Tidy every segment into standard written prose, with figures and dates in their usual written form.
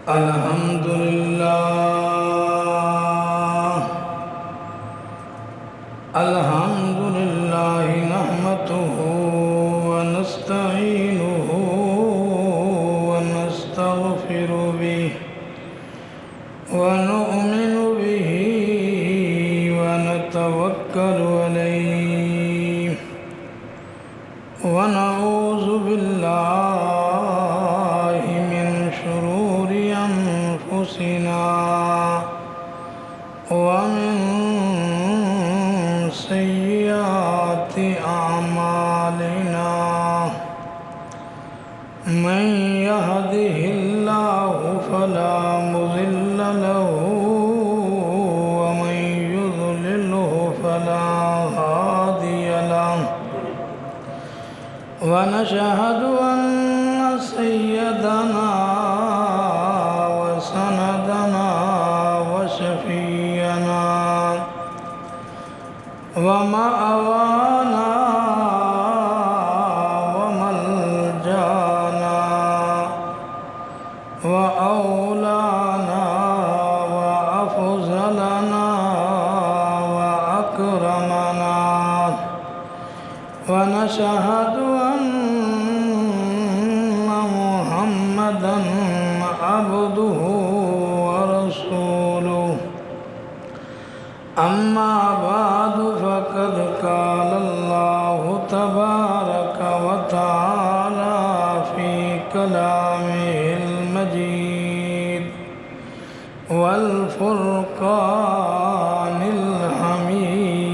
الحمدللہ نحمده ونستعینه ونستغفر به ونؤمن به ونتوکل علیہ ونعوذ باللہ من شرور انفسنا ومن سیئات اعمالنا من يهده الله فلا مضل له ومن يضلله فلا هادي له ونشهد أن سيدنا وسندنا وشفيعنا ومأوانا وملجانا وأولانا وأفضلنا وأكرمنا ونشهد أن محمدًا عبده ورسوله أما بعد فقد قال الله تبارك وتعالى في كلامه المجيد والفرقان الحميد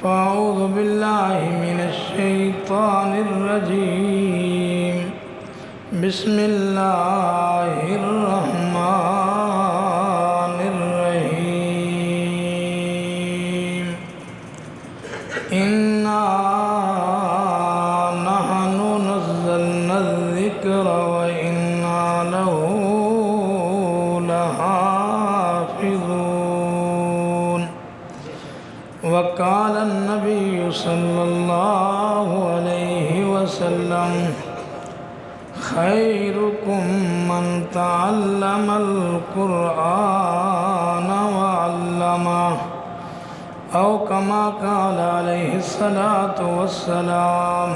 فأعوذ بالله من الشيطان الرجيم بسم الله الرحمن الرحيم إنا نحن نزلنا الذكر وإنا له لحافظون وقال النبي صلى الله عليه وسلم خيركم من تعلم القرآن وعلمه أو كما قال عليه الصلاة والسلام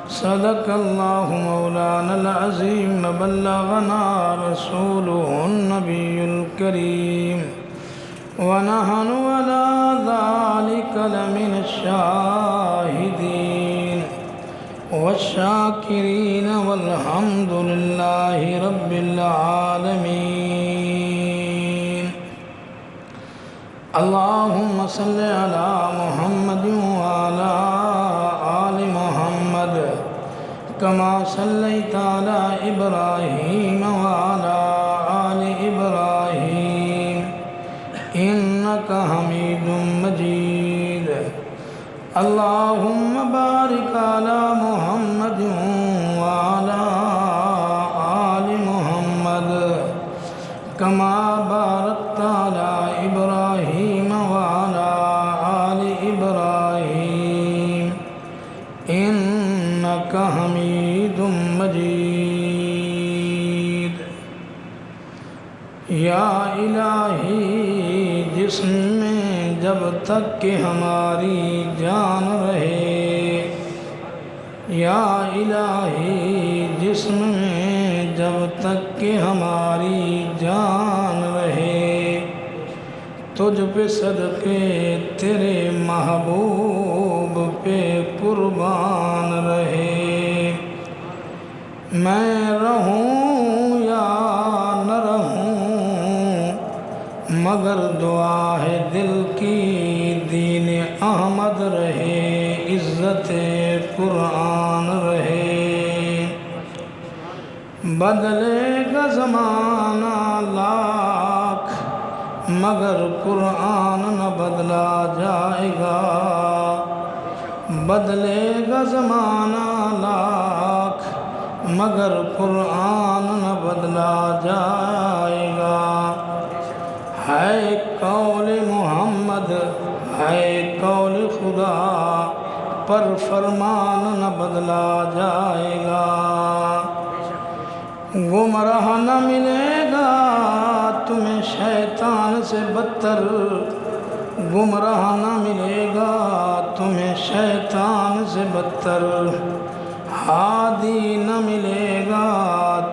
صدق الله مولانا العظيم وبلغنا رسوله النبي الكريم ونحن على ذلك لمن الشاهدين والشاكرين والحمد لله رب العالمين اللهم صل على محمد وعلى آل محمد كما صليت على إبراهيم وعلى آل إبراهيم إنك حميد مجيد اللهم بارك على محمد وعلى آل محمد كما باركت على إبراهيم وعلى آل إبراهيم إنك حميد مجيد یا الہی جسم میں جب تک کہ ہماری جان رہے یا الہی جسم میں جب تک کہ ہماری جان رہے تجھ پہ صدقے تیرے محبوب پہ قربان رہے میں رہوں یا نہ رہوں مگر دعا ہے دل کی دین احمد رہے عزت قرآن رہے بدلے گا زمانہ لاکھ مگر قرآن نہ بدلا جائے گا بدلے گا زمانہ لاکھ مگر قرآن نہ بدلا جائے گا ہے قول محمد ہے قول خدا، پر فرمان نہ بدلا جائے گا۔ گمراہ نہ ملے گا تمہیں شیطان سے بدتر، گمراہ نہ ملے گا تمہیں شیطان سے بدتر، ہادی نہ ملے گا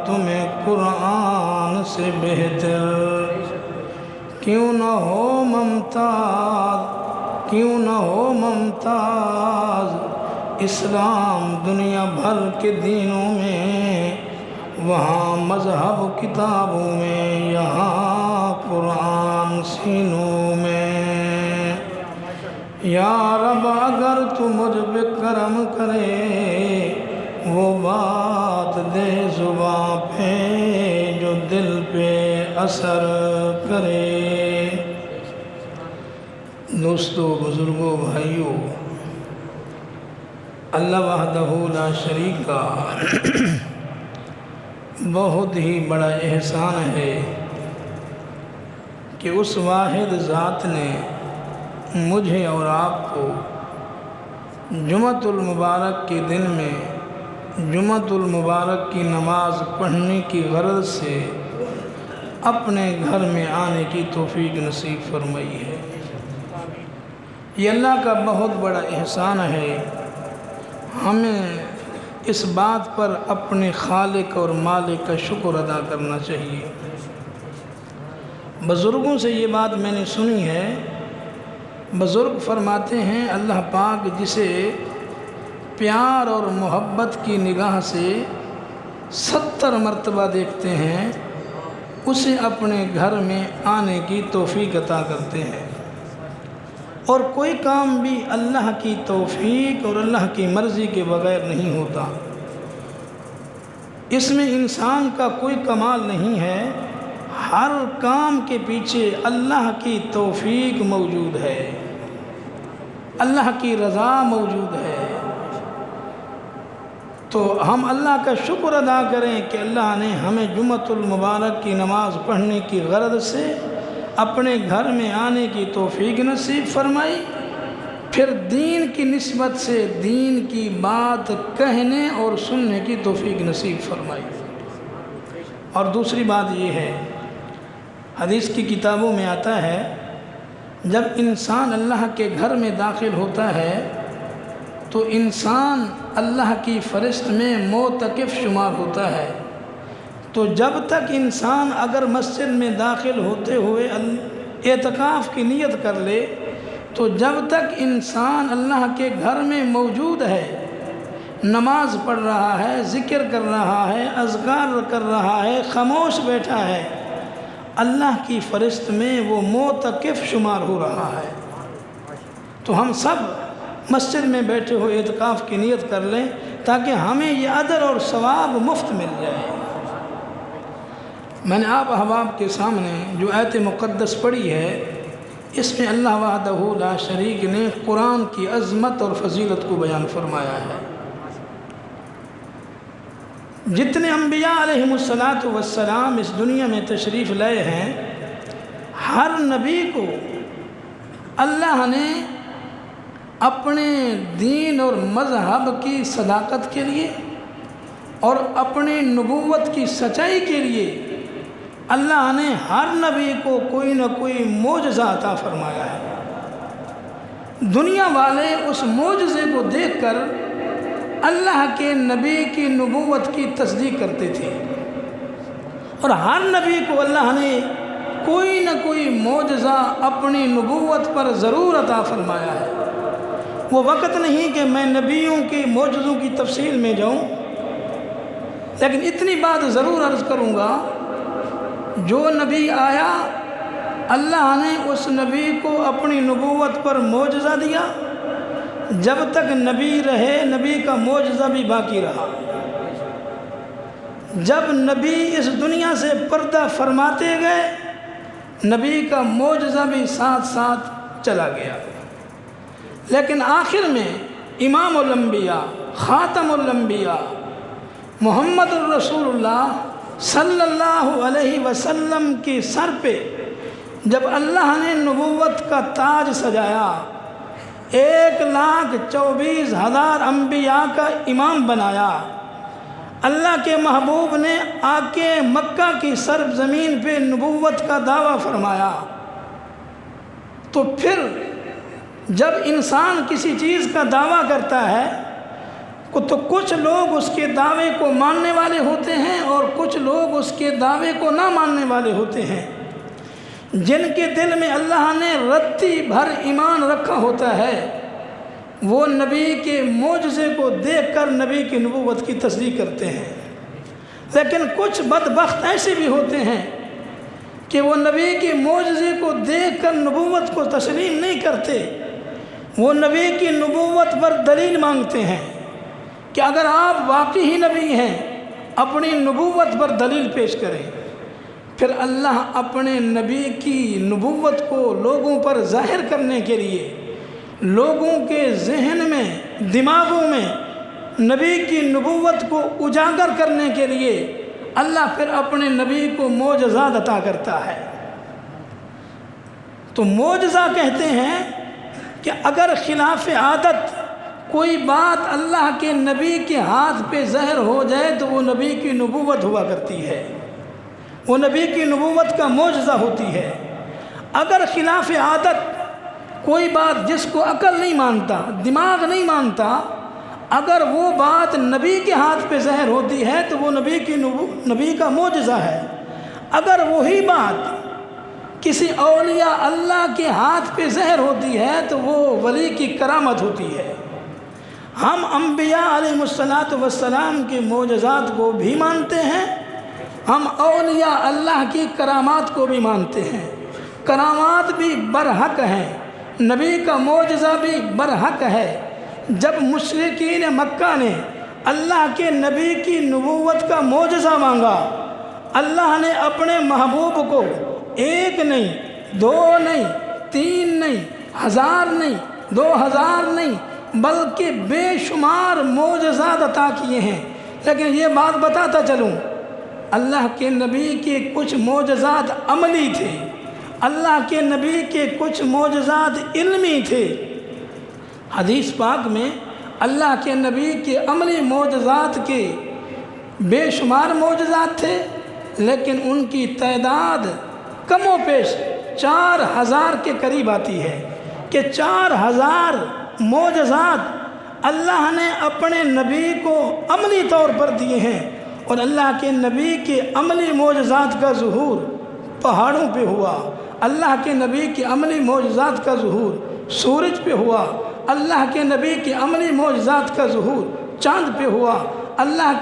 تمہیں قرآن سے بہتر۔ کیوں نہ ہو ممتاز، کیوں نہ ہو ممتاز اسلام دنیا بھر کے دینوں میں، وہاں مذہب کتابوں میں، یہاں قرآن سینوں میں۔ یا رب اگر تو مجھ پہ کرم کرے، وہ بات دے زباں پہ جو دل پہ اثر کرے۔ دوستو، بزرگوں، بھائیوں، اللہ وحدہ لا شریک کا بہت ہی بڑا احسان ہے کہ اس واحد ذات نے مجھے اور آپ کو جمعۃ المبارک کے دن میں جمعۃ المبارک کی نماز پڑھنے کی غرض سے اپنے گھر میں آنے کی توفیق نصیب فرمائی ہے۔ یہ اللہ کا بہت بڑا احسان ہے۔ ہمیں اس بات پر اپنے خالق اور مالک کا شکر ادا کرنا چاہیے۔ بزرگوں سے یہ بات میں نے سنی ہے، بزرگ فرماتے ہیں اللہ پاک جسے پیار اور محبت کی نگاہ سے 70 مرتبہ دیکھتے ہیں، اسے اپنے گھر میں آنے کی توفیق عطا کرتے ہیں۔ اور کوئی کام بھی اللہ کی توفیق اور اللہ کی مرضی کے بغیر نہیں ہوتا۔ اس میں انسان کا کوئی کمال نہیں ہے، ہر کام کے پیچھے اللہ کی توفیق موجود ہے، اللہ کی رضا موجود ہے۔ تو ہم اللہ کا شکر ادا کریں کہ اللہ نے ہمیں جمعۃ المبارک کی نماز پڑھنے کی غرض سے اپنے گھر میں آنے کی توفیق نصیب فرمائی، پھر دین کی نسبت سے دین کی بات کہنے اور سننے کی توفیق نصیب فرمائی۔ اور دوسری بات یہ ہے، حدیث کی کتابوں میں آتا ہے جب انسان اللہ کے گھر میں داخل ہوتا ہے تو انسان اللہ کی فہرست میں معتکف شمار ہوتا ہے۔ تو جب تک انسان اگر مسجد میں داخل ہوتے ہوئے اعتکاف کی نیت کر لے، تو جب تک انسان اللہ کے گھر میں موجود ہے، نماز پڑھ رہا ہے، ذکر کر رہا ہے، اذکار کر رہا ہے، خاموش بیٹھا ہے، اللہ کی فہرست میں وہ معتکف شمار ہو رہا ہے۔ تو ہم سب مسجد میں بیٹھے ہوئے اعتکاف کی نیت کر لیں تاکہ ہمیں یہ اجر اور ثواب مفت مل جائے۔ میں نے آپ احباب کے سامنے جو آیت مقدس پڑھی ہے، اس میں اللہ وحدہ لا شریک نے قرآن کی عظمت اور فضیلت کو بیان فرمایا ہے۔ جتنے انبیاء علیہم السلام اس دنیا میں تشریف لائے ہیں، ہر نبی کو اللہ نے اپنے دین اور مذہب کی صداقت کے لیے اور اپنے نبوت کی سچائی کے لیے اللہ نے ہر نبی کو کوئی نہ کوئی معجزہ عطا فرمایا ہے۔ دنیا والے اس معجزے کو دیکھ کر اللہ کے نبی کی نبوت کی تصدیق کرتے تھے، اور ہر نبی کو اللہ نے کوئی نہ کوئی معجزہ اپنی نبوت پر ضرور عطا فرمایا ہے۔ وہ وقت نہیں کہ میں نبیوں کی معجزوں کی تفصیل میں جاؤں، لیکن اتنی بات ضرور عرض کروں گا، جو نبی آیا اللہ نے اس نبی کو اپنی نبوت پر معجزہ دیا، جب تک نبی رہے نبی کا معجزہ بھی باقی رہا۔ جب نبی اس دنیا سے پردہ فرماتے گئے، نبی کا معجزہ بھی ساتھ ساتھ چلا گیا۔ لیکن آخر میں امام الانبیاء، خاتم الانبیاء، محمد الرسول اللہ صلی اللہ علیہ وسلم کی سر پہ جب اللہ نے نبوت کا تاج سجایا، 1,24,000 انبیاء کا امام بنایا، اللہ کے محبوب نے آ کے مکہ کی سرزمین پہ نبوت کا دعویٰ فرمایا، تو پھر جب انسان کسی چیز کا دعویٰ کرتا ہے تو کچھ لوگ اس کے دعوے کو ماننے والے ہوتے ہیں اور کچھ لوگ اس کے دعوے کو نہ ماننے والے ہوتے ہیں۔ جن کے دل میں اللہ نے رتی بھر ایمان رکھا ہوتا ہے وہ نبی کے معجزے کو دیکھ کر نبی کی نبوت کی تصدیق کرتے ہیں، لیکن کچھ بدبخت ایسے بھی ہوتے ہیں کہ وہ نبی کے معجزے کو دیکھ کر نبوت کو تسلیم نہیں کرتے، وہ نبی کی نبوت پر دلیل مانگتے ہیں کہ اگر آپ واقعی نبی ہیں اپنی نبوت پر دلیل پیش کریں۔ پھر اللہ اپنے نبی کی نبوت کو لوگوں پر ظاہر کرنے کے لیے، لوگوں کے ذہن میں، دماغوں میں نبی کی نبوت کو اجاگر کرنے کے لیے اللہ پھر اپنے نبی کو معجزات عطا کرتا ہے۔ تو معجزہ کہتے ہیں کہ اگر خلاف عادت کوئی بات اللہ کے نبی کے ہاتھ پہ ظاہر ہو جائے تو وہ نبی کی نبوت ہوا کرتی ہے، وہ نبی کی نبوت کا معجزہ ہوتی ہے۔ اگر خلاف عادت کوئی بات جس کو عقل نہیں مانتا، دماغ نہیں مانتا، اگر وہ بات نبی کے ہاتھ پہ ظاہر ہوتی ہے تو وہ نبی کا معجزہ ہے۔ اگر وہی بات کسی اولیاء اللہ کے ہاتھ پہ ظاہر ہوتی ہے تو وہ ولی کی کرامت ہوتی ہے۔ ہم انبیاء علیہ السلام کے معجزات کو بھی مانتے ہیں، ہم اولیاء اللہ کی کرامات کو بھی مانتے ہیں۔ کرامات بھی برحق ہیں، نبی کا معجزہ بھی برحق ہے۔ جب مشرکین مکہ نے اللہ کے نبی کی نبوت کا معجزہ مانگا، اللہ نے اپنے محبوب کو 1 نہیں، 2 نہیں، 3 نہیں، 1000 نہیں، 2000 نہیں، بلکہ بے شمار معجزات عطا کیے ہیں۔ لیکن یہ بات بتاتا چلوں، اللہ کے نبی کے کچھ معجزات عملی تھے، اللہ کے نبی کے کچھ معجزات علمی تھے۔ حدیث پاک میں اللہ کے نبی کے عملی معجزات کے بے شمار معجزات تھے، لیکن ان کی تعداد کم و بیش 4000 کے قریب آتی ہے کہ 4000 معجزات اللہ نے اپنے نبی کو عملی طور پر دیے ہیں۔ اور اللہ کے نبی کے عملی معجزات کا ظہور پہاڑوں پہ ہوا، اللہ کے نبی کے عملی معجزات کا ظہور سورج پہ ہوا، اللہ کے نبی کے عملی معجزات کا ظہور چاند پہ ہوا، اللہ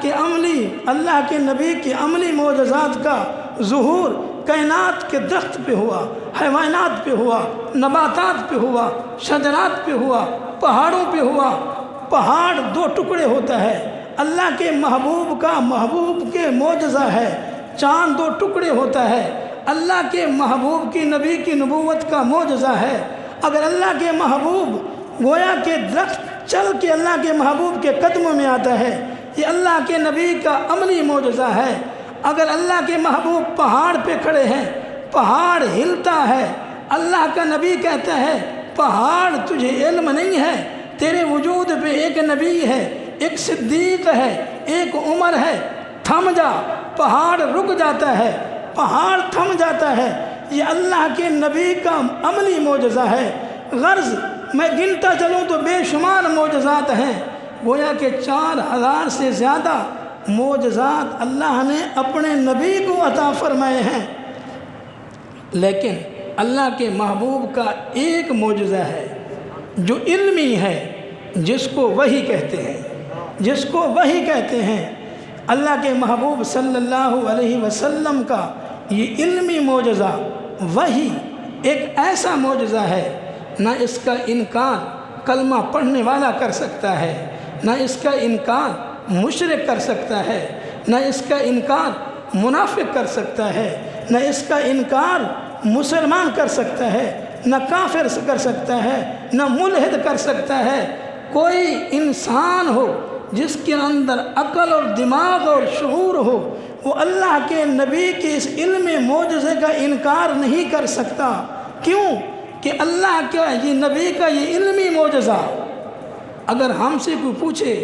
کے نبی کے عملی معجزات کا ظہور کائنات کے درخت پہ ہوا، حیوانات پہ ہوا، نباتات پہ ہوا، شجرات پہ ہوا، پہاڑوں پہ ہوا۔ پہاڑ 2 ٹکڑے ہوتا ہے، اللہ کے محبوب کے معجزہ ہے۔ چاند 2 ٹکڑے ہوتا ہے، اللہ کے محبوب کی نبی کی نبوت کا معجزہ ہے۔ اگر اللہ کے محبوب گویا کہ درخت چل کے اللہ کے محبوب کے قدموں میں آتا ہے، یہ اللہ کے نبی کا عملی معجزہ ہے۔ اگر اللہ کے محبوب پہاڑ پہ کھڑے ہیں، پہاڑ ہلتا ہے، اللہ کا نبی کہتا ہے پہاڑ تجھے علم نہیں ہے، تیرے وجود پہ ایک نبی ہے، ایک صدیق ہے، ایک عمر ہے، تھم جا۔ پہاڑ رک جاتا ہے، پہاڑ تھم جاتا ہے۔ یہ اللہ کے نبی کا عملی معجزہ ہے۔ غرض میں گنتا چلوں تو بے شمار معجزات ہیں، گویا کہ 4000 سے زیادہ معجزات اللہ نے اپنے نبی کو عطا فرمائے ہیں۔ لیکن اللہ کے محبوب کا ایک معجزہ ہے جو علمی ہے، جس کو وحی کہتے ہیں۔ اللہ کے محبوب صلی اللہ علیہ وسلم کا یہ علمی معجزہ وحی ایک ایسا معجزہ ہے، نہ اس کا انکار کلمہ پڑھنے والا کر سکتا ہے، نہ اس کا انکار مشرک کر سکتا ہے، نہ اس کا انکار منافق کر سکتا ہے، نہ اس کا انکار مسلمان کر سکتا ہے، نہ کافر کر سکتا ہے، نہ ملحد کر سکتا ہے۔ کوئی انسان ہو جس کے اندر عقل اور دماغ اور شعور ہو وہ اللہ کے نبی کے اس علم معجزے کا انکار نہیں کر سکتا۔ کیوں کہ اللہ کا یہ نبی کا یہ علمی معجزہ، اگر ہم سے کوئی پوچھے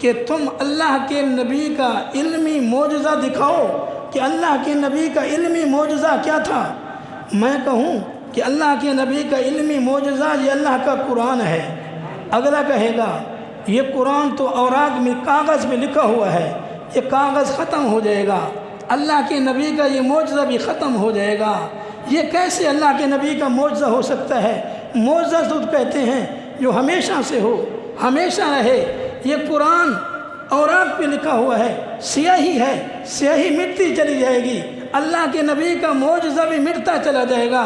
کہ تم اللہ کے نبی کا علمی معجزہ دکھاؤ کہ اللہ کے نبی کا علمی معجزہ کیا تھا، میں کہوں کہ اللہ کے نبی کا علمی معجزہ یہ اللہ کا قرآن ہے۔ اگلا کہے گا یہ قرآن تو اوراق میں کاغذ میں لکھا ہوا ہے، یہ کاغذ ختم ہو جائے گا، اللہ کے نبی کا یہ معجزہ بھی ختم ہو جائے گا۔ یہ کیسے اللہ کے نبی کا معجزہ ہو سکتا ہے؟ معجزہ تو کہتے ہیں جو ہمیشہ سے ہو، ہمیشہ رہے۔ یہ قرآن اوراق پہ لکھا ہوا ہے، سیاہی ہے، سیاہی مٹتی چلی جائے گی، اللہ کے نبی کا معجزہ بھی مٹتا چلا جائے گا۔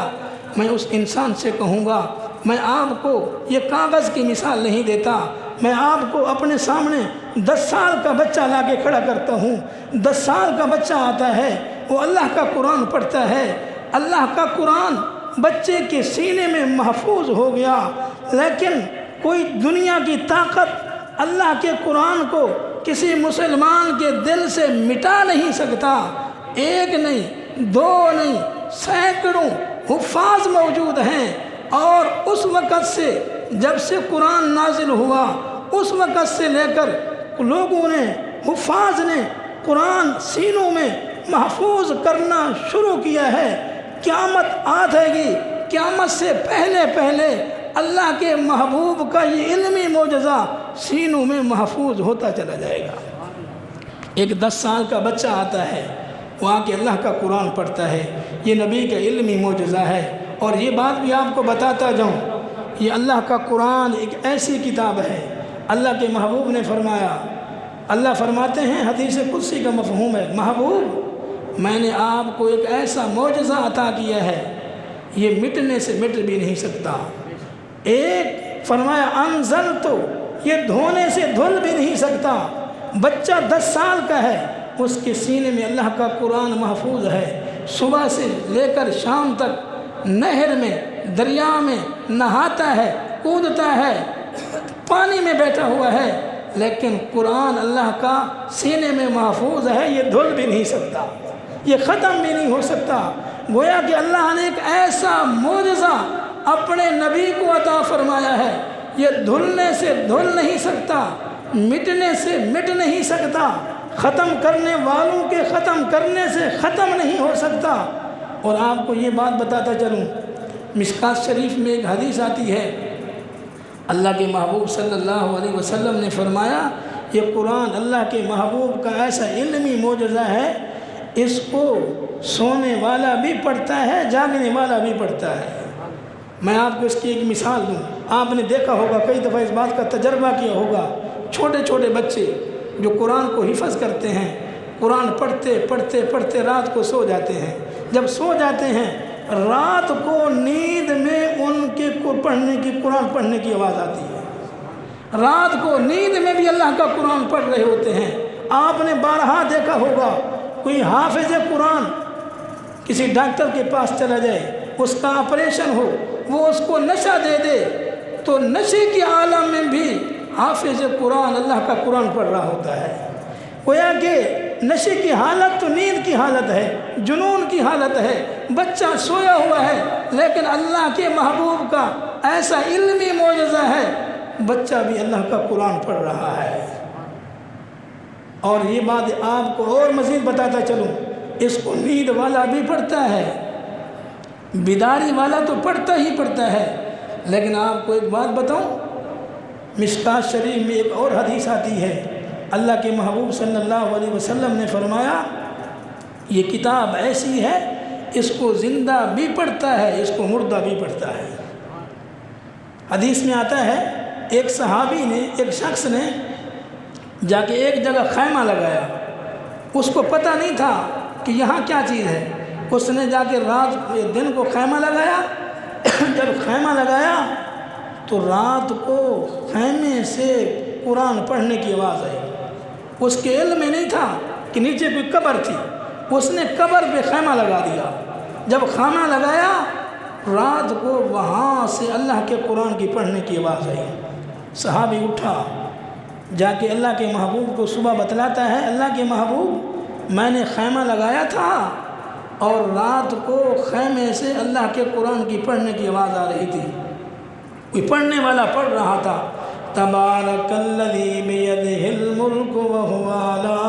میں اس انسان سے کہوں گا، میں آپ کو یہ کاغذ کی مثال نہیں دیتا، میں آپ کو اپنے سامنے 10 سال کا بچہ لا کے کھڑا کرتا ہوں۔ 10 سال کا بچہ آتا ہے، وہ اللہ کا قرآن پڑھتا ہے، اللہ کا قرآن بچے کے سینے میں محفوظ ہو گیا، لیکن کوئی دنیا کی طاقت اللہ کے قرآن کو کسی مسلمان کے دل سے مٹا نہیں سکتا۔ ایک نہیں، دو نہیں، سینکڑوں حفاظ موجود ہیں، اور اس وقت سے جب سے قرآن نازل ہوا اس وقت سے لے کر لوگوں نے، حفاظ نے قرآن سینوں میں محفوظ کرنا شروع کیا ہے۔ قیامت آ جائے گی، قیامت سے پہلے پہلے اللہ کے محبوب کا یہ علمی معجزہ سینوں میں محفوظ ہوتا چلا جائے گا۔ ایک 10 سال کا بچہ آتا ہے، وہ آ کے اللہ کا قرآن پڑھتا ہے، یہ نبی کا علمی معجزہ ہے۔ اور یہ بات بھی آپ کو بتاتا جاؤں، یہ اللہ کا قرآن ایک ایسی کتاب ہے، اللہ کے محبوب نے فرمایا، اللہ فرماتے ہیں، حدیث قدسی کا مفہوم ہے، محبوب میں نے آپ کو ایک ایسا معجزہ عطا کیا ہے، یہ مٹنے سے مٹ بھی نہیں سکتا۔ ایک فرمایا انزل، تو یہ دھونے سے دھل بھی نہیں سکتا۔ بچہ 10 سال کا ہے، اس کے سینے میں اللہ کا قرآن محفوظ ہے، صبح سے لے کر شام تک نہر میں، دریا میں نہاتا ہے، کودتا ہے، پانی میں بیٹھا ہوا ہے، لیکن قرآن اللہ کا سینے میں محفوظ ہے، یہ دھل بھی نہیں سکتا، یہ ختم بھی نہیں ہو سکتا۔ گویا کہ اللہ نے ایک ایسا معجزہ اپنے نبی کو عطا فرمایا ہے، یہ دھلنے سے دھل نہیں سکتا، مٹنے سے مٹ نہیں سکتا، ختم کرنے والوں کے ختم کرنے سے ختم نہیں ہو سکتا۔ اور آپ کو یہ بات بتاتا چلوں، مشکات شریف میں ایک حدیث آتی ہے، اللہ کے محبوب صلی اللہ علیہ وسلم نے فرمایا، یہ قرآن اللہ کے محبوب کا ایسا علمی معجزہ ہے، اس کو سونے والا بھی پڑھتا ہے، جاگنے والا بھی پڑھتا ہے۔ میں آپ کو اس کی ایک مثال دوں، آپ نے دیکھا ہوگا، کئی دفعہ اس بات کا تجربہ کیا ہوگا، چھوٹے چھوٹے بچے جو قرآن کو حفظ کرتے ہیں، قرآن پڑھتے پڑھتے پڑھتے رات کو سو جاتے ہیں، جب سو جاتے ہیں رات کو نیند میں ان کے قرآن پڑھنے کی آواز آتی ہے، رات کو نیند میں بھی اللہ کا قرآن پڑھ رہے ہوتے ہیں۔ آپ نے بارہا دیکھا ہوگا، کوئی حافظ قرآن کسی ڈاکٹر کے پاس چلا جائے، اس کا آپریشن ہو، وہ اس کو نشہ دے دے، تو نشے کے عالم میں بھی حافظ قرآن اللہ کا قرآن پڑھ رہا ہوتا ہے۔ گویا کہ نشے کی حالت تو نیند کی حالت ہے، جنون کی حالت ہے، بچہ سویا ہوا ہے، لیکن اللہ کے محبوب کا ایسا علمی معجزہ ہے، بچہ بھی اللہ کا قرآن پڑھ رہا ہے۔ اور یہ بات آپ کو اور مزید بتاتا چلوں، اس کو نیند والا بھی پڑھتا ہے، بیداری والا تو پڑھتا ہی پڑھتا ہے۔ لیکن آپ کو ایک بات بتاؤں، مشکات شریف میں ایک اور حدیث آتی ہے، اللہ کے محبوب صلی اللہ علیہ وسلم نے فرمایا، یہ کتاب ایسی ہے، اس کو زندہ بھی پڑھتا ہے، اس کو مردہ بھی پڑھتا ہے۔ حدیث میں آتا ہے، ایک صحابی نے، ایک شخص نے جا کے ایک جگہ خیمہ لگایا، اس کو پتہ نہیں تھا کہ یہاں کیا چیز ہے، اس نے جا کے دن کو خیمہ لگایا، جب خیمہ لگایا تو رات کو خیمے سے قرآن پڑھنے کی آواز آئی۔ اس کے علم میں نہیں تھا کہ نیچے کوئی قبر تھی، اس نے قبر پہ خیمہ لگا دیا، جب خیمہ لگایا رات کو وہاں سے اللہ کے قرآن کی پڑھنے کی آواز آئی۔ صحابی اٹھا، جا کے اللہ کے محبوب کو صبح بتلاتا ہے، اللہ کے محبوب میں نے خیمہ لگایا تھا اور رات کو خیمے سے اللہ کے قرآن کی پڑھنے کی آواز آ رہی تھی، کوئی پڑھنے والا پڑھ رہا تھا، تبارک الذی بیدہ الملک وہو علی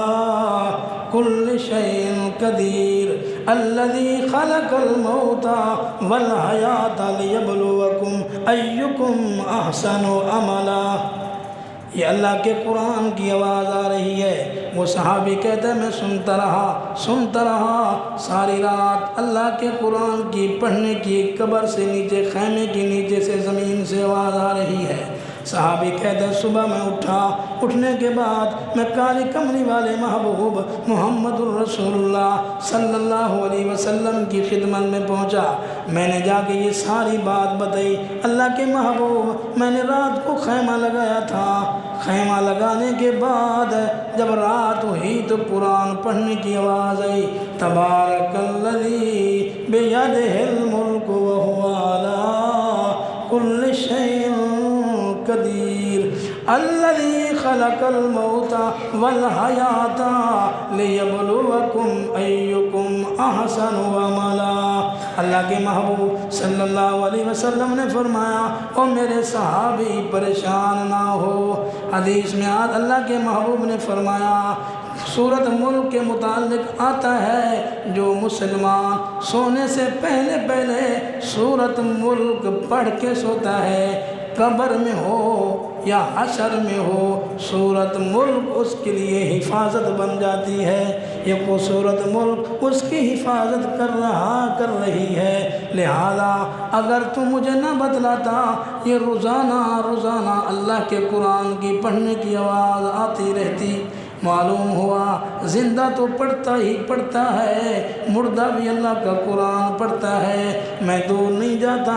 کل شیء قدیر الذی خلق الموت والحیاۃ لیبلوکم ایکم احسن عملا۔ یہ اللہ کے قرآن کی آواز آ رہی ہے۔ وہ صحابی کہتے ہیں میں سنتا رہا ساری رات اللہ کے قرآن کی پڑھنے کی، قبر سے نیچے، خیمے کے نیچے سے، زمین سے آواز آ رہی ہے۔ صحابی کہتے ہیں صبح میں اٹھا، اٹھنے کے بعد میں کالی کمری والے محبوب محمد الرسول اللہ صلی اللہ علیہ وسلم کی خدمت میں پہنچا۔ میں نے جا کے یہ ساری بات بتائی، اللہ کے محبوب میں نے رات کو خیمہ لگایا تھا، خیمہ لگانے کے بعد جب رات ہوئی تو قرآن پڑھنے کی آواز آئی، تبارک الذی بیدہ الملک وہو علی کل شیء قدیر الذی خلق الموت والحیاۃ لیبلوکم ایکم احسن عملا۔ اللہ کے محبوب صلی اللہ علیہ وسلم نے فرمایا او میرے صحابی پریشان نہ ہو۔ حدیث میں آج اللہ کے محبوب نے فرمایا سورۃ ملک کے متعلق آتا ہے جو مسلمان سونے سے پہلے سورۃ ملک پڑھ کے سوتا ہے، قبر میں ہو یا حشر میں ہو، سورۃ ملک اس کے لیے حفاظت بن جاتی ہے۔ یہ وہ سورۃ ملک اس کی حفاظت کر رہی ہے۔ لہذا اگر تم مجھے نہ بتلاتا یہ روزانہ اللہ کے قرآن کی پڑھنے کی آواز آتی رہتی، معلوم ہوا زندہ تو پڑھتا ہے، مردہ بھی اللہ کا قرآن پڑھتا ہے۔ میں دور نہیں جاتا،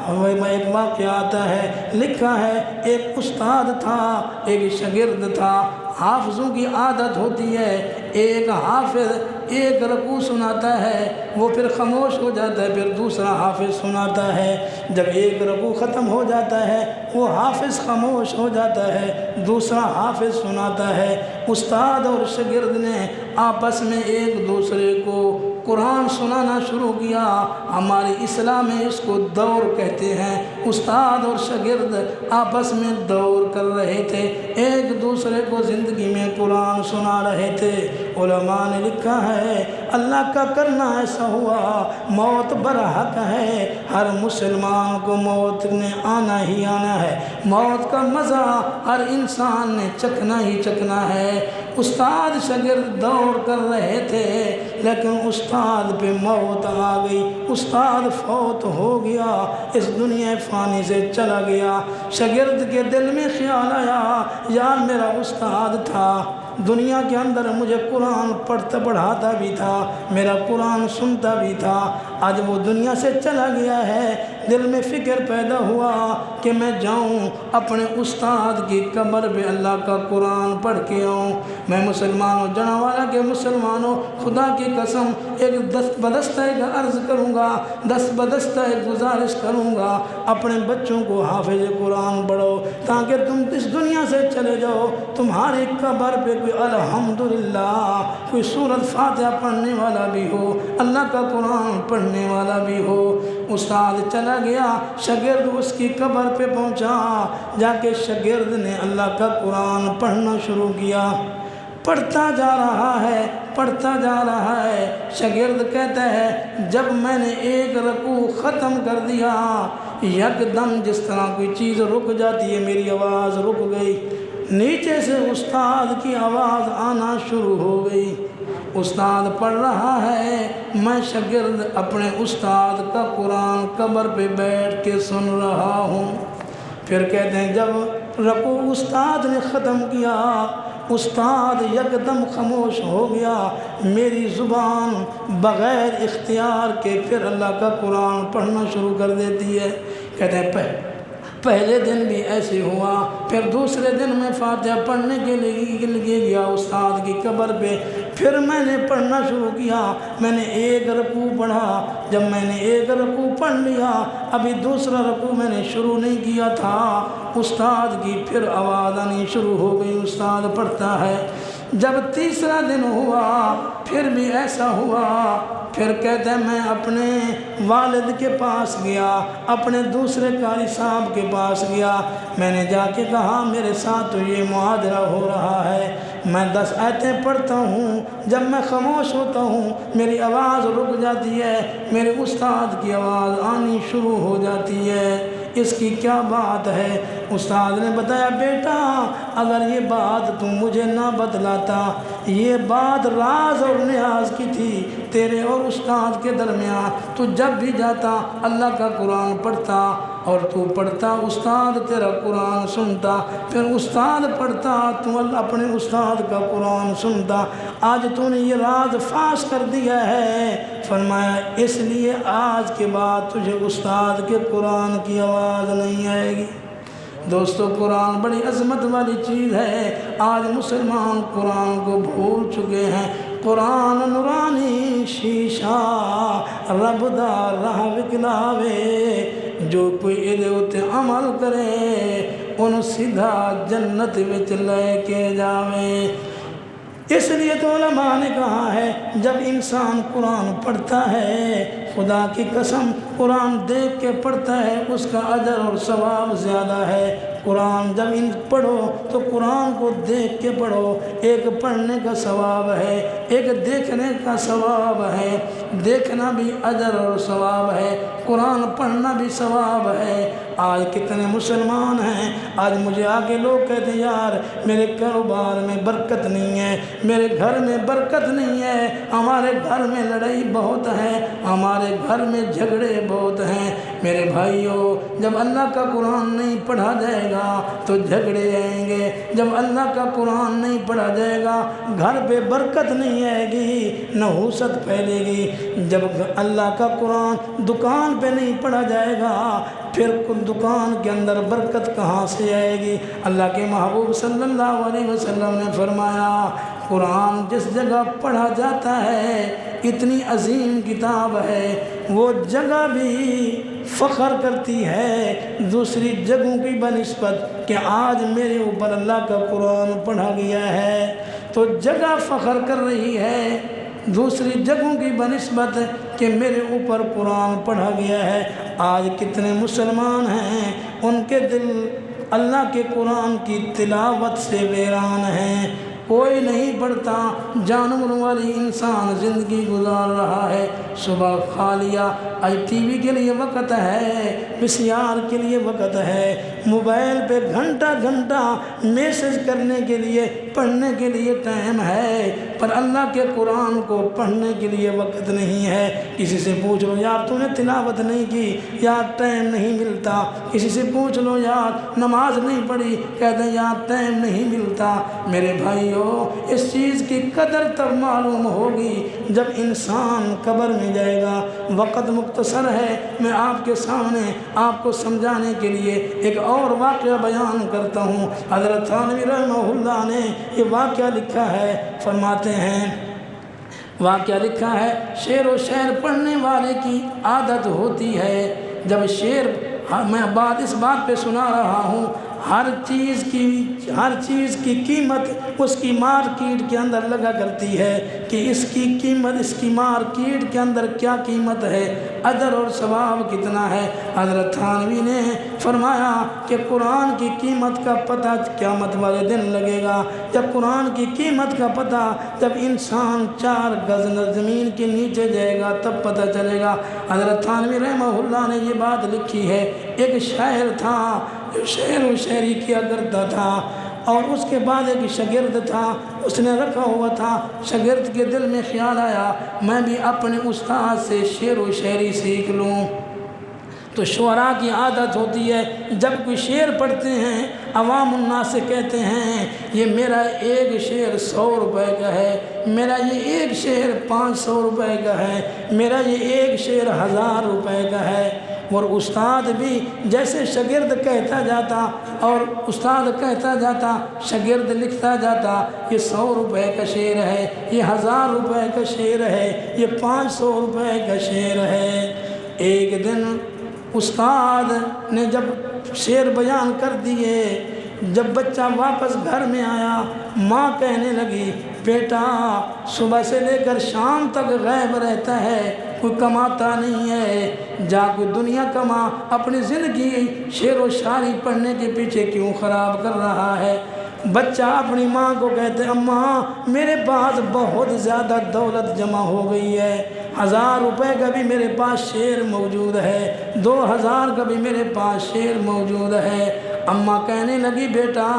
میں ایک واقعہ آتا ہے، لکھا ہے ایک استاد تھا، ایک شاگرد تھا۔ حافظوں کی عادت ہوتی ہے، ایک حافظ ایک رکوع سناتا ہے، وہ پھر خاموش ہو جاتا ہے، پھر دوسرا حافظ سناتا ہے۔ جب ایک رکوع ختم ہو جاتا ہے وہ حافظ خاموش ہو جاتا ہے، دوسرا حافظ سناتا ہے۔ استاد اور شاگرد نے آپس میں ایک دوسرے کو قرآن سنانا شروع کیا۔ ہماری اصطلاح میں اس کو دور کہتے ہیں۔ استاد اور شاگرد آپس میں دور کر رہے تھے، ایک دوسرے کو زندگی میں قرآن سنا رہے تھے۔ علماء نے لکھا ہے اللہ کا کرنا ایسا ہوا، موت برحق ہے، ہر مسلمان کو موت نے آنا ہی آنا ہے، موت کا مزہ ہر انسان نے چکھنا ہی چکھنا ہے۔ استاد شاگرد دور کر رہے تھے لیکن استاد پہ موت آ گئی، استاد فوت ہو گیا، اس دنیا فانی سے چلا گیا۔ شاگرد کے دل میں خیال آیا یار میرا استاد تھا، دنیا کے اندر مجھے قرآن پڑھاتا بھی تھا، میرا قرآن سنتا بھی تھا، آج وہ دنیا سے چلا گیا ہے۔ دل میں فکر پیدا ہوا کہ میں جاؤں اپنے استاد کی قبر پہ اللہ کا قرآن پڑھ کے آؤں۔ میں مسلمانوں جنوالا کے مسلمانوں خدا کی قسم ایک دست بدستہ ایک عرض کروں گا، دست بدستہ ایک گزارش کروں گا، اپنے بچوں کو حافظ قرآن پڑھو تاکہ تم اس دنیا سے چلے جاؤ، تمہاری قبر پہ کوئی الحمدللہ کوئی سورۃ فاتحہ پڑھنے والا بھی ہو، اللہ کا قرآن پڑھنے والا بھی ہو۔ استاد چلا گیا، شاگرد اس کی قبر پہ پہنچا، جا کے شاگرد نے اللہ کا قرآن پڑھنا شروع کیا، پڑھتا جا رہا ہے۔ شاگرد کہتا ہے جب میں نے ایک رکوع ختم کر دیا، یکدم جس طرح کوئی چیز رک جاتی ہے میری آواز رک گئی، نیچے سے استاد کی آواز آنا شروع ہو گئی۔ استاد پڑھ رہا ہے، میں شاگرد اپنے استاد کا قرآن قبر پہ بیٹھ کے سن رہا ہوں۔ پھر کہتے ہیں جب رکوع استاد نے ختم کیا، استاد یکدم خاموش ہو گیا، میری زبان بغیر اختیار کے پھر اللہ کا قرآن پڑھنا شروع کر دیتی ہے۔ کہتے ہیں پہلے دن بھی ایسے ہوا، پھر دوسرے دن میں فاتحہ پڑھنے کے لیے گیا استاد کی قبر پہ، پھر میں نے پڑھنا شروع کیا، میں نے ایک رکوع پڑھا، جب میں نے ایک رکوع پڑھ لیا، ابھی دوسرا رکوع میں نے شروع نہیں کیا تھا، استاد کی پھر آواز آنی شروع ہو گئی، استاد پڑھتا ہے۔ جب تیسرا دن ہوا پھر بھی ایسا ہوا، پھر کہتے ہیں میں اپنے والد کے پاس گیا، اپنے دوسرے قاری صاحب کے پاس گیا، میں نے جا کے کہا میرے ساتھ تو یہ معاجرہ ہو رہا ہے، میں 10 آیتیں پڑھتا ہوں، جب میں خاموش ہوتا ہوں میری آواز رک جاتی ہے، میرے استاد کی آواز آنی شروع ہو جاتی ہے، اس کی کیا بات ہے؟ استاد نے بتایا بیٹا اگر یہ بات تم مجھے نہ بتلاتا، یہ بات راز اور نیاز کی تھی تیرے اور استاد کے درمیان، تو جب بھی جاتا اللہ کا قرآن پڑھتا اور تو پڑھتا، استاد تیرا قرآن سنتا، پھر استاد پڑھتا تو اپنے استاد کا قرآن سنتا، آج تو نے یہ راز فاش کر دیا ہے۔ فرمایا اس لیے آج کے بعد تجھے استاد کے قرآن کی آواز نہیں آئے گی۔ دوستو قرآن بڑی عظمت والی چیز ہے، آج مسلمان قرآن کو بھول چکے ہیں۔ قرآن نورانی شیشہ رب دا راہ وکلاوے، جو کوئی ادھے اتے عمل کرے ان سیدھا جنت وچ لے کے جاوے۔ اس لیے تو علماء نے کہا ہے جب انسان قرآن پڑھتا ہے، خدا کی قسم قرآن دیکھ کے پڑھتا ہے اس کا اجر اور ثواب زیادہ ہے۔ قرآن جب پڑھو تو قرآن کو دیکھ کے پڑھو، ایک پڑھنے کا ثواب ہے، ایک دیکھنے کا ثواب ہے، دیکھنا بھی اجر اور ثواب ہے، قرآن پڑھنا بھی ثواب ہے۔ آج کتنے مسلمان ہیں، آج مجھے آگے لوگ کہتے ہیں یار میرے کاروبار میں برکت نہیں ہے، میرے گھر میں برکت نہیں ہے، ہمارے گھر میں لڑائی بہت ہے، ہمارے گھر میں جھگڑے بہت ہیں۔ میرے بھائیوں جب اللہ کا قرآن نہیں پڑھا جائے گا تو جھگڑے آئیں گے، جب اللہ کا قرآن نہیں پڑھا جائے گا گھر پہ برکت نہیں آئے گی، نحوست پھیلے گی۔ جب اللہ کا قرآن دکان پہ نہیں پڑھا جائے گا پھر دکان کے اندر برکت کہاں سے آئے گی؟ اللہ کے محبوب صلی اللہ علیہ وسلم نے فرمایا قرآن جس جگہ پڑھا جاتا ہے اتنی عظیم کتاب ہے، وہ جگہ بھی فخر کرتی ہے دوسری جگہوں کی بنسبت کہ آج میرے اوپر اللہ کا قرآن پڑھا گیا ہے، تو جگہ فخر کر رہی ہے دوسری جگہوں کی بنسبت کہ میرے اوپر قرآن پڑھا گیا ہے۔ آج کتنے مسلمان ہیں ان کے دل اللہ کے قرآن کی تلاوت سے ویران ہیں، کوئی نہیں پڑھتا، جانوروں والی انسان زندگی گزار رہا ہے۔ صبح کھا لیا، آج ٹی وی کے لیے وقت ہے، VCR کے لیے وقت ہے، موبائل پہ گھنٹہ گھنٹہ میسج کرنے کے لیے پڑھنے کے لیے ٹائم ہے، پر اللہ کے قرآن کو پڑھنے کے لیے وقت نہیں ہے۔ کسی سے پوچھ لو یار تو نے تلاوت نہیں کی، یار ٹائم نہیں ملتا، کسی سے پوچھ لو یار نماز نہیں پڑھی، کہتے ہیں یار ٹائم نہیں ملتا۔ میرے بھائیو اس چیز کی قدر تب معلوم ہوگی جب انسان قبر میں جائے گا۔ وقت مختصر ہے، میں آپ کے سامنے آپ کو سمجھانے کے لیے ایک اور واقعہ بیان کرتا ہوں۔ حضرت تھانوی رحمہ اللہ نے یہ واقعہ لکھا ہے، فرماتے ہیں واقعہ لکھا ہے شعر و شعر پڑھنے والے کی عادت ہوتی ہے جب شعر، میں اس بات پہ سنا رہا ہوں، ہر چیز کی قیمت اس کی مارکیٹ کے اندر لگا کرتی ہے کہ اس کی قیمت اس کی مارکیٹ کے اندر کیا قیمت ہے، اجر اور ثواب کتنا ہے۔ حضرت تھانوی نے فرمایا کہ قرآن کی قیمت کا پتہ قیامت والے دن لگے گا، جب قرآن کی قیمت کا پتہ جب انسان 4 گز زمین کے نیچے جائے گا تب پتہ چلے گا۔ حضرت تھانوی رحمہ اللہ نے یہ بات لکھی ہے، ایک شاعر تھا جو شعر و شاعری کیا کرتا تھا، اور اس کے بعد ایک شاگرد تھا، اس نے رکھا ہوا تھا، شاگرد کے دل میں خیال آیا میں بھی اپنے استاد سے شعر و شاعری سیکھ لوں۔ تو شعراء کی عادت ہوتی ہے جب کوئی شعر پڑھتے ہیں عوام الناس سے کہتے ہیں یہ میرا ایک شعر 100 روپے کا ہے، میرا یہ ایک شعر 500 روپے کا ہے، میرا یہ ایک شعر 1000 روپے کا ہے۔ اور استاد بھی جیسے شاگرد کہتا جاتا اور استاد کہتا جاتا، شاگرد لکھتا جاتا، یہ 100 روپے کا شعر ہے، یہ 1000 روپے کا شعر ہے، یہ 500 روپے کا شعر ہے۔ ایک دن استاد نے جب شعر بیان کر دیے، جب بچہ واپس گھر میں آیا، ماں کہنے لگی بیٹا صبح سے لے کر شام تک غائب رہتا ہے، کوئی کماتا نہیں ہے، جا کوئی دنیا کما، اپنی زندگی شعر و شاعری پڑھنے کے پیچھے کیوں خراب کر رہا ہے؟ بچہ اپنی ماں کو کہتے اماں میرے پاس بہت زیادہ دولت جمع ہو گئی ہے، 1000 روپے کا بھی میرے پاس شعر موجود ہے، 2000 کا بھی میرے پاس شعر موجود ہے۔ اماں کہنے لگی بیٹا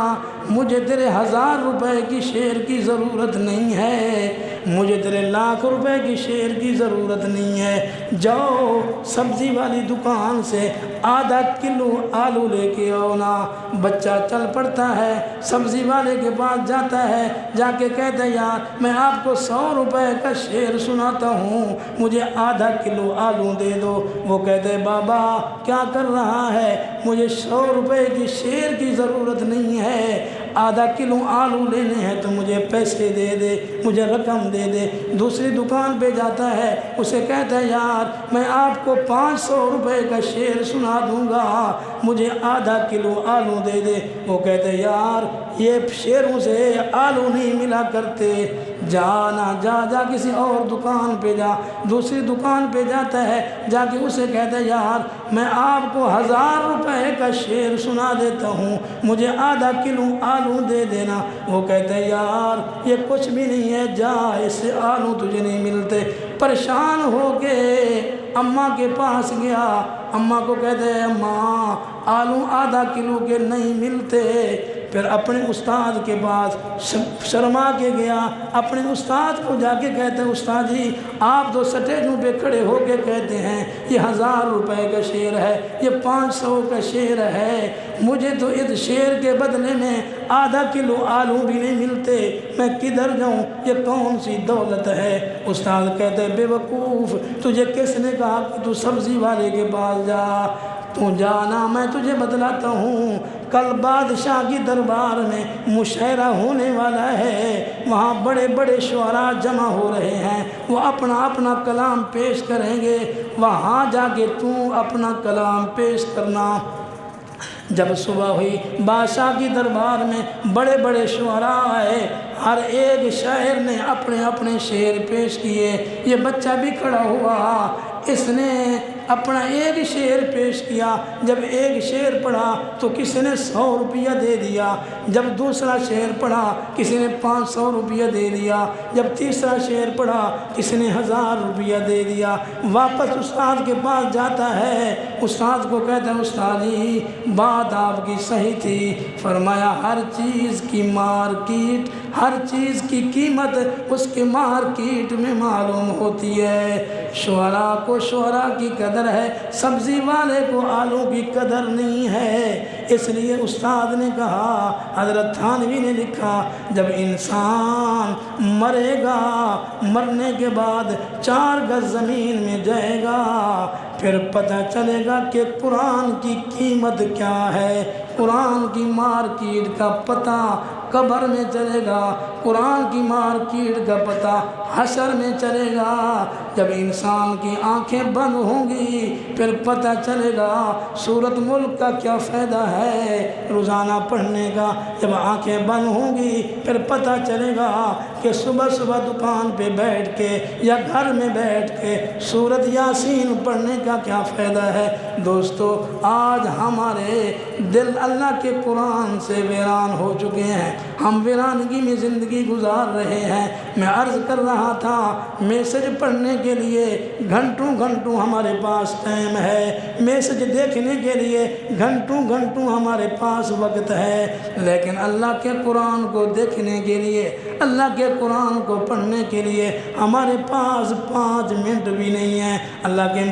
مجھے تیرے 1000 روپے کی شعر کی ضرورت نہیں ہے، مجھے تیرے 1,00,000 روپے کی شعر کی ضرورت نہیں ہے، جاؤ سبزی والی دکان سے آدھا کلو آلو لے کے آؤ نا۔ بچہ چل پڑتا ہے، سبزی والے کے پاس جاتا ہے، جا کے کہتا ہے یار میں آپ کو 100 روپے کا شعر سناتا ہوں، مجھے آدھا کلو آلو دے دو۔ وہ کہتے بابا کیا کر رہا ہے، مجھے 100 روپے کی شعر کی ضرورت نہیں ہے، آدھا کلو آلو لینے ہیں تو مجھے پیسے دے دے، مجھے رقم دے دے۔ دوسری دکان پہ جاتا ہے، اسے کہتا ہے یار میں آپ کو 500 روپے کا شعر سنا دوں گا، مجھے آدھا کلو آلو دے دے۔ وہ کہتے ہیں یار یہ شعروں سے آلو نہیں ملا کرتے، جانا جا کسی اور دکان پہ جا۔ دوسری دکان پہ جاتا ہے، جا کے اسے کہتا ہے یار میں آپ کو 1000 روپے کا شعر سنا دیتا ہوں، مجھے آدھا کلو آلو دے دینا۔ وہ کہتے ہیں یار یہ کچھ بھی نہیں ہے، جا اس سے آلو تجھے نہیں ملتے۔ پریشان ہو کے اماں کے پاس گیا، اماں کو کہتے ہیں اماں آلو آدھا کلو کے نہیں ملتے۔ پھر اپنے استاد کے پاس شرما کے گیا، اپنے استاد کو جا کے کہتے ہیں استاد جی آپ تو سٹیجوں پہ کھڑے ہو کے کہتے ہیں یہ 1000 روپے کا شعر ہے، یہ 500 کا شعر ہے، مجھے تو اس شعر کے بدلے میں آدھا کلو آلو بھی نہیں ملتے، میں کدھر جاؤں، یہ کون سی دولت ہے؟ استاد کہتے ہیں بے وقوف تجھے کس نے کہا کہ تو سبزی والے کے پاس جا، تو جانا میں تجھے بتلاتا ہوں، کل بادشاہ کی دربار میں مشاعرہ ہونے والا ہے، وہاں بڑے بڑے شعراء جمع ہو رہے ہیں، وہ اپنا اپنا کلام پیش کریں گے، وہاں جا کے تو اپنا کلام پیش کرنا۔ جب صبح ہوئی بادشاہ کی دربار میں بڑے بڑے شعراء آئے، ہر ایک شاعر نے اپنے اپنے شعر پیش کیے، یہ بچہ بھی کھڑا ہوا، اس نے اپنا ایک شعر پیش کیا، جب ایک شعر پڑھا تو کسی نے 100 روپیہ دے دیا، جب دوسرا شعر پڑھا کسی نے 500 روپیہ دے دیا، جب تیسرا شعر پڑھا کسی نے 1000 روپیہ دے دیا۔ واپس استاد کے پاس جاتا ہے، استاد کو کہتا ہے استاد جی بات آپ کی صحیح تھی، فرمایا ہر چیز کی مارکیٹ، ہر چیز کی قیمت اس کے مارکیٹ میں معلوم ہوتی ہے، شعراء کو شعراء کی قدر ہے، سبزی والے کو آلو کی قدر نہیں ہے۔ اس لیے استاد نے کہا، حضرت تھانوی نے لکھا جب انسان مرے گا، مرنے کے بعد 4 گز زمین میں جائے گا، پھر پتہ چلے گا کہ قرآن کی قیمت کیا ہے، قرآن کی مارکیٹ کا پتہ قبر میں چلے گا، قرآن کی مارکیٹ کا پتہ حشر میں چلے گا۔ جب انسان کی آنکھیں بند ہوں گی پھر پتہ چلے گا سورۃ ملک کا کیا فائدہ ہے روزانہ پڑھنے کا، جب آنکھیں بند ہوں گی پھر پتہ چلے گا کہ صبح صبح دکان پہ بیٹھ کے یا گھر میں بیٹھ کے سورۃ یاسین پڑھنے کا کیا فائدہ ہے۔ دوستو آج ہمارے دل اللہ کے قرآن سے ویران ہو چکے ہیں، ہم ویرانگی میں زندگی گزار رہے ہیں۔ میں عرض کر رہا تھا میسج پڑھنے کے لیے گھنٹوں گھنٹوں ہمارے پاس ٹائم ہے، میسج دیکھنے کے لیے گھنٹوں گھنٹوں ہمارے پاس وقت ہے، لیکن اللہ کے قرآن کو دیکھنے کے لیے، اللہ کے قرآن کو پڑھنے کے لیے ہمارے پاس 5 منٹ بھی نہیں ہے۔ اللہ کے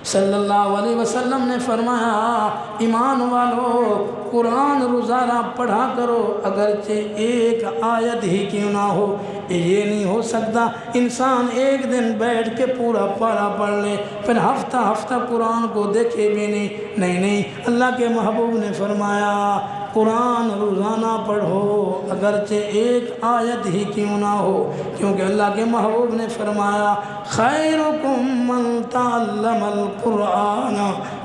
صلی اللہ علیہ وسلم نے فرمایا ایمان والو قرآن روزانہ پڑھا کرو، اگرچہ ایک آیت ہی کیوں نہ ہو، یہ نہیں ہو سکتا انسان ایک دن بیٹھ کے پورا پارا پڑھ لے پھر ہفتہ ہفتہ قرآن کو دیکھے بھی نہیں اللہ کے محبوب نے فرمایا قرآن روزانہ پڑھو اگرچہ ایک آیت ہی کیوں نہ ہو، کیونکہ اللہ کے محبوب نے فرمایا خیرکم من تعلم القرآن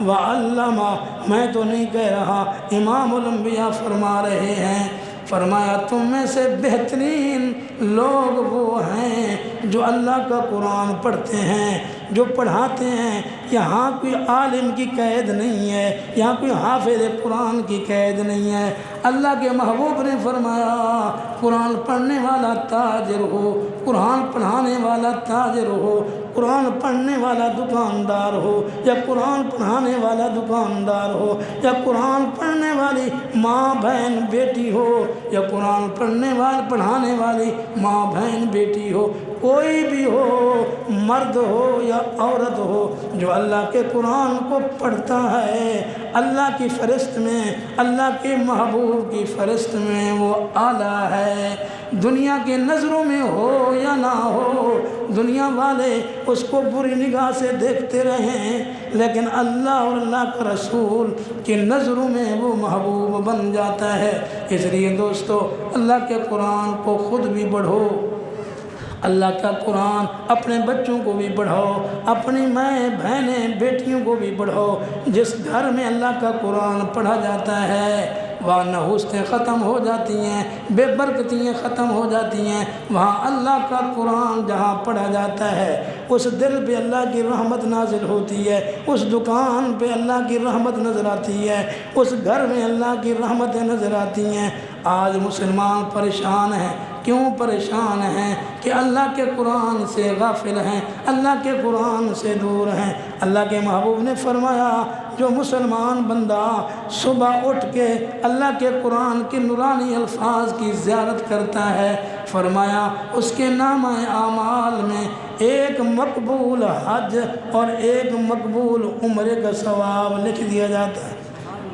وعلمہ۔ میں تو نہیں کہہ رہا، امام الانبیاء فرما رہے ہیں، فرمایا تم میں سے بہترین لوگ وہ ہیں جو اللہ کا قرآن پڑھتے ہیں، جو پڑھاتے ہیں۔ یہاں کوئی عالم کی قید نہیں ہے، یہاں کوئی حافظ قرآن کی قید نہیں ہے۔ اللہ کے محبوب نے فرمایا قرآن پڑھنے والا تاجر ہو، قرآن پڑھانے والا تاجر ہو، قرآن پڑھنے والا دکاندار ہو، یا قرآن پڑھانے والا دکاندار ہو، یا قرآن پڑھنے والی ماں بہن بیٹی ہو، یا قرآن پڑھانے والی ماں بہن بیٹی ہو، کوئی بھی ہو، مرد ہو یا عورت ہو، جو اللہ کے قرآن کو پڑھتا ہے، اللہ کی فہرست میں، اللہ کے محبوب کی فہرست میں وہ اعلیٰ ہے۔ دنیا کی نظروں میں ہو یا نہ ہو، دنیا والے اس کو بری نگاہ سے دیکھتے رہیں، لیکن اللہ اور اللہ کا رسول کی نظروں میں وہ محبوب بن جاتا ہے۔ اس لیے دوستو، اللہ کے قرآن کو خود بھی پڑھو، اللہ کا قرآن اپنے بچوں کو بھی پڑھاؤ، اپنی مائیں بہنیں بیٹیوں کو بھی پڑھاؤ۔ جس گھر میں اللہ کا قرآن پڑھا جاتا ہے وہاں نحوستیں ختم ہو جاتی ہیں، بے برکتیاں ختم ہو جاتی ہیں۔ وہاں اللہ کا قرآن جہاں پڑھا جاتا ہے اس دل پہ اللہ کی رحمت نازل ہوتی ہے، اس دکان پہ اللہ کی رحمت نظر آتی ہے، اس گھر میں اللہ کی رحمتیں نظر آتی ہیں۔ آج مسلمان پریشان ہیں، کیوں پریشان ہیں؟ کہ اللہ کے قرآن سے غافل ہیں، اللہ کے قرآن سے دور ہیں۔ اللہ کے محبوب نے فرمایا جو مسلمان بندہ صبح اٹھ کے اللہ کے قرآن کے نورانی الفاظ کی زیارت کرتا ہے، فرمایا اس کے نامہ اعمال میں ایک مقبول حج اور ایک مقبول عمرے کا ثواب لکھ دیا جاتا ہے۔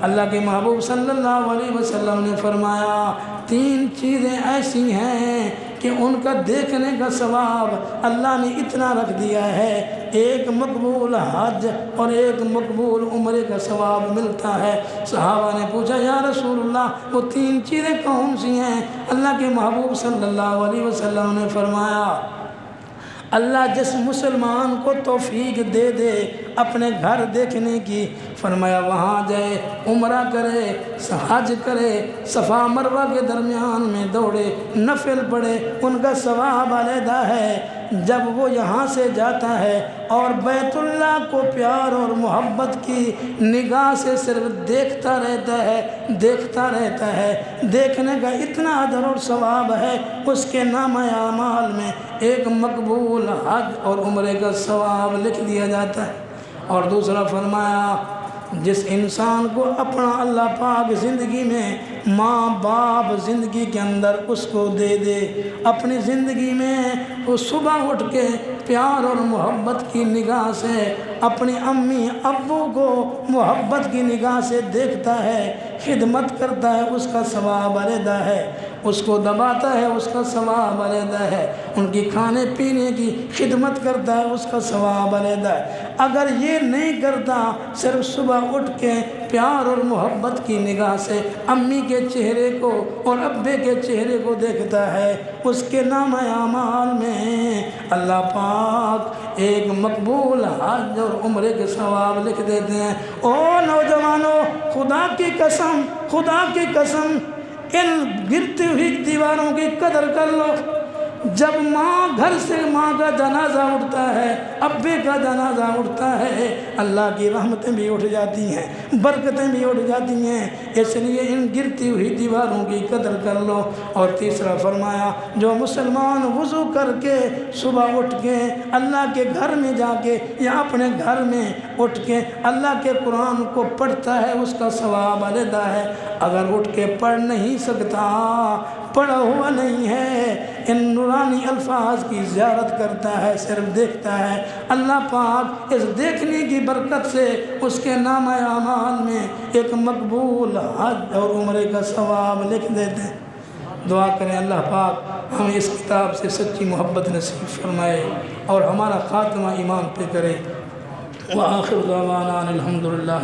اللہ کے محبوب صلی اللہ علیہ وسلم نے فرمایا 3 چیزیں ایسی ہیں کہ ان کا دیکھنے کا ثواب اللہ نے اتنا رکھ دیا ہے، ایک مقبول حج اور ایک مقبول عمرے کا ثواب ملتا ہے۔ صحابہ نے پوچھا یا رسول اللہ وہ 3 چیزیں کون سی ہیں؟ اللہ کے محبوب صلی اللہ علیہ وسلم نے فرمایا اللہ جس مسلمان کو توفیق دے دے اپنے گھر دیکھنے کی، فرمایا وہاں جائے، عمرہ کرے، حج کرے، صفا مروہ کے درمیان میں دوڑے، نفل پڑھے، ان کا ثواب علیحدہ ہے۔ جب وہ یہاں سے جاتا ہے اور بیت اللہ کو پیار اور محبت کی نگاہ سے صرف دیکھتا رہتا ہے، دیکھنے کا اتنا اجر اور ثواب ہے، اس کے نامہ اعمال میں ایک مقبول حج اور عمرے کا ثواب لکھ دیا جاتا ہے۔ اور دوسرا فرمایا جس انسان کو اپنا اللہ پاک زندگی میں ماں باپ زندگی کے اندر اس کو دے دے، اپنی زندگی میں وہ صبح اٹھ کے پیار اور محبت کی نگاہ سے اپنی امی ابو کو محبت کی نگاہ سے دیکھتا ہے، خدمت کرتا ہے، اس کا ثواب علیحدہ ہے، اس کو دباتا ہے، اس کا ثواب علیحدہ ہے، ان کی کھانے پینے کی خدمت کرتا ہے، اس کا ثواب علیحدہ ہے۔ اگر یہ نہیں کرتا، صرف صبح اٹھ کے پیار اور محبت کی نگاہ سے امی کے چہرے کو اور ابے کے چہرے کو دیکھتا ہے، اس کے نامہ اعمال میں اللہ پاک ایک مقبول حج اور عمرے کے ثواب لکھ دیتے ہیں۔ او نوجوانوں، خدا کی قسم ان گرتی ہوئی دیواروں کی قدر کر لو۔ جب گھر سے ماں کا جنازہ اٹھتا ہے، ابے کا جنازہ اٹھتا ہے، اللہ کی رحمتیں بھی اٹھ جاتی ہیں، برکتیں بھی اٹھ جاتی ہیں۔ اس لیے ان گرتی ہوئی دیواروں کی قدر کر لو۔ اور تیسرا فرمایا جو مسلمان وضو کر کے صبح اٹھ کے اللہ کے گھر میں جا کے یا اپنے گھر میں اٹھ کے اللہ کے قرآن کو پڑھتا ہے، اس کا ثواب علیحدہ ہے۔ اگر اٹھ کے پڑھ نہیں سکتا، پڑھا ہوا نہیں ہے، ان نورانی الفاظ کی زیارت کرتا ہے، صرف دیکھتا ہے، اللہ پاک اس دیکھنے کی برکت سے اس کے نامہ اعمال میں ایک مقبول حج اور عمرے کا ثواب لکھ دیتے ہیں۔ دعا کریں اللہ پاک ہمیں اس کتاب سے سچی محبت نصیب فرمائے اور ہمارا خاتمہ ایمان پہ کرے۔ وآخر دعوانا الحمدللہ۔